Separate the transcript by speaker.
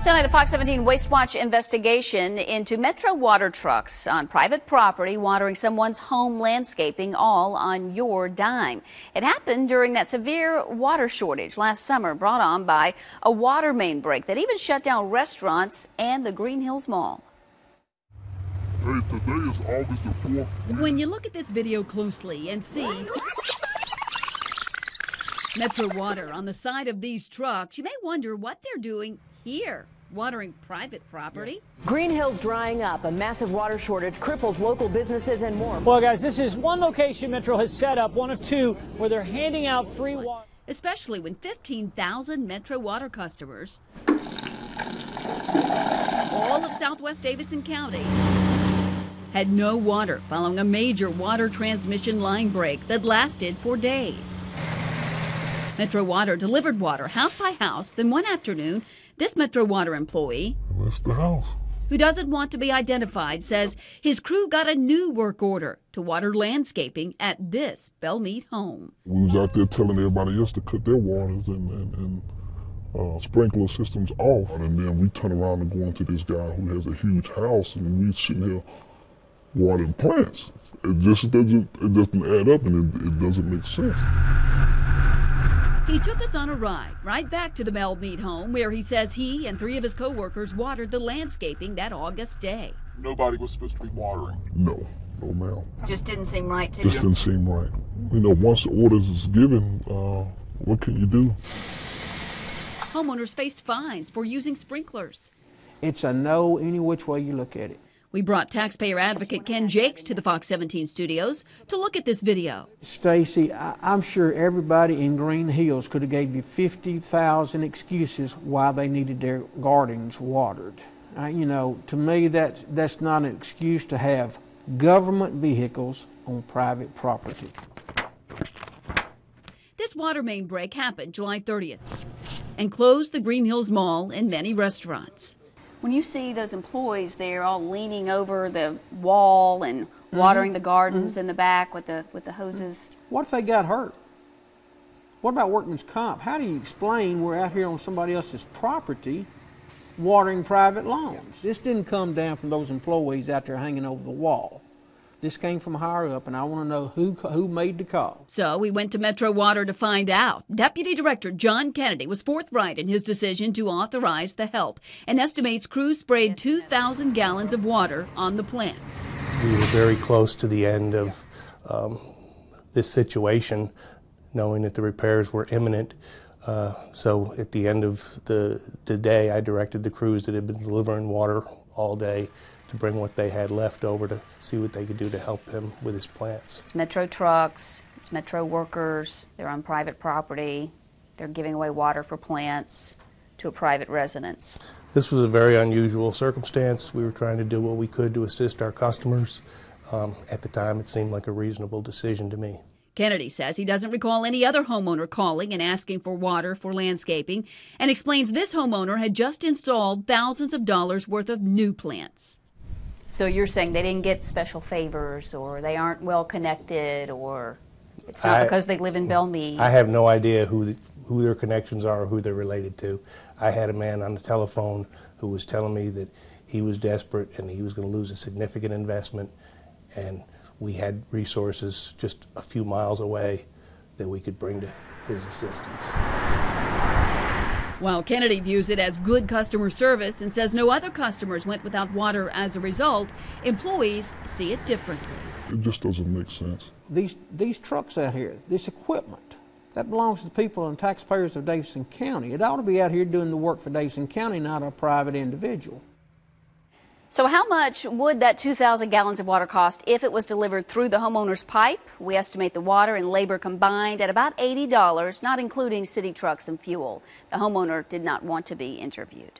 Speaker 1: Tonight, a Fox 17 Waste Watch investigation into Metro water trucks on private property watering someone's home landscaping, all on your dime. It happened during that severe water shortage last summer brought on by a water main break that even shut down restaurants and the Green Hills Mall.
Speaker 2: Hey, today is August the 4th.
Speaker 3: When you look at this video closely and see Metro Water on the side of these trucks, you may wonder what they're doing here, watering private property.
Speaker 4: Green Hills drying up, a massive water shortage cripples local businesses and more.
Speaker 5: Well, guys, this is one location Metro has set up, one of two, where they're handing out free water.
Speaker 3: Especially when 15,000 Metro Water customers, all of southwest Davidson County, had no water following a major water transmission line break that lasted for days. Metro Water delivered water house by house. Then one afternoon, this Metro Water employee,
Speaker 2: That's the house,
Speaker 3: who doesn't want to be identified, says his crew got a new work order to water landscaping at this Belle Meade home.
Speaker 2: We was out there telling everybody else to cut their waters and sprinkler systems off. And then we turn around and go into this guy who has a huge house, and we sitting here watering plants. It doesn't add up, and it doesn't make sense.
Speaker 3: He took us on a ride right back to the Belle Meade home, where he says he and three of his co-workers watered the landscaping that August day.
Speaker 6: Nobody was supposed to be watering.
Speaker 2: No, ma'am.
Speaker 1: Just didn't seem right to you.
Speaker 2: Just didn't seem right. You know, once the orders is given, what can you do?
Speaker 3: Homeowners faced fines for using sprinklers.
Speaker 7: It's a no any which way you look at it.
Speaker 3: We brought taxpayer advocate Ken Jakes to the Fox 17 studios to look at this video.
Speaker 7: Stacy, I'm sure everybody in Green Hills could have gave you 50,000 excuses why they needed their gardens watered. You know, to me, that's not an excuse to have government vehicles on private property.
Speaker 3: This water main break happened July 30th and closed the Green Hills Mall and many restaurants.
Speaker 1: When you see those employees there all leaning over the wall and watering the gardens in the back with the hoses.
Speaker 7: What if they got hurt? What about workman's comp? How do you explain we're out here on somebody else's property watering private lawns? This didn't come down from those employees out there hanging over the wall. This came from higher up, and I want to know who made the call.
Speaker 3: So we went to Metro Water to find out. Deputy Director John Kennedy was forthright in his decision to authorize the help and estimates crews sprayed 2,000 gallons of water on the plants.
Speaker 8: We were very close to the end of this situation, knowing that the repairs were imminent. So at the end of the day, I directed the crews that had been delivering water all day to bring what they had left over to see what they could do to help him with his plants.
Speaker 1: It's Metro trucks, it's Metro workers, they're on private property, they're giving away water for plants to a private residence.
Speaker 8: This was a very unusual circumstance. We were trying to do what we could to assist our customers. At the time, it seemed like a reasonable decision to me.
Speaker 3: Kennedy says he doesn't recall any other homeowner calling and asking for water for landscaping, and explains this homeowner had just installed thousands of dollars worth of new plants.
Speaker 1: So you're saying they didn't get special favors, or they aren't well connected, or it's not because they live in Belle Meade?
Speaker 8: I have no idea who their connections are or who they're related to. I had a man on the telephone who was telling me that he was desperate and he was going to lose a significant investment, and we had resources just a few miles away that we could bring to his assistance.
Speaker 3: While Kennedy views it as good customer service and says no other customers went without water as a result, employees see it differently.
Speaker 2: It just doesn't make sense.
Speaker 7: These trucks out here, this equipment, that belongs to the people and taxpayers of Davidson County. It ought to be out here doing the work for Davidson County, not a private individual.
Speaker 1: So how much would that 2,000 gallons of water cost if it was delivered through the homeowner's pipe? We estimate the water and labor combined at about $80, not including city trucks and fuel. The homeowner did not want to be interviewed.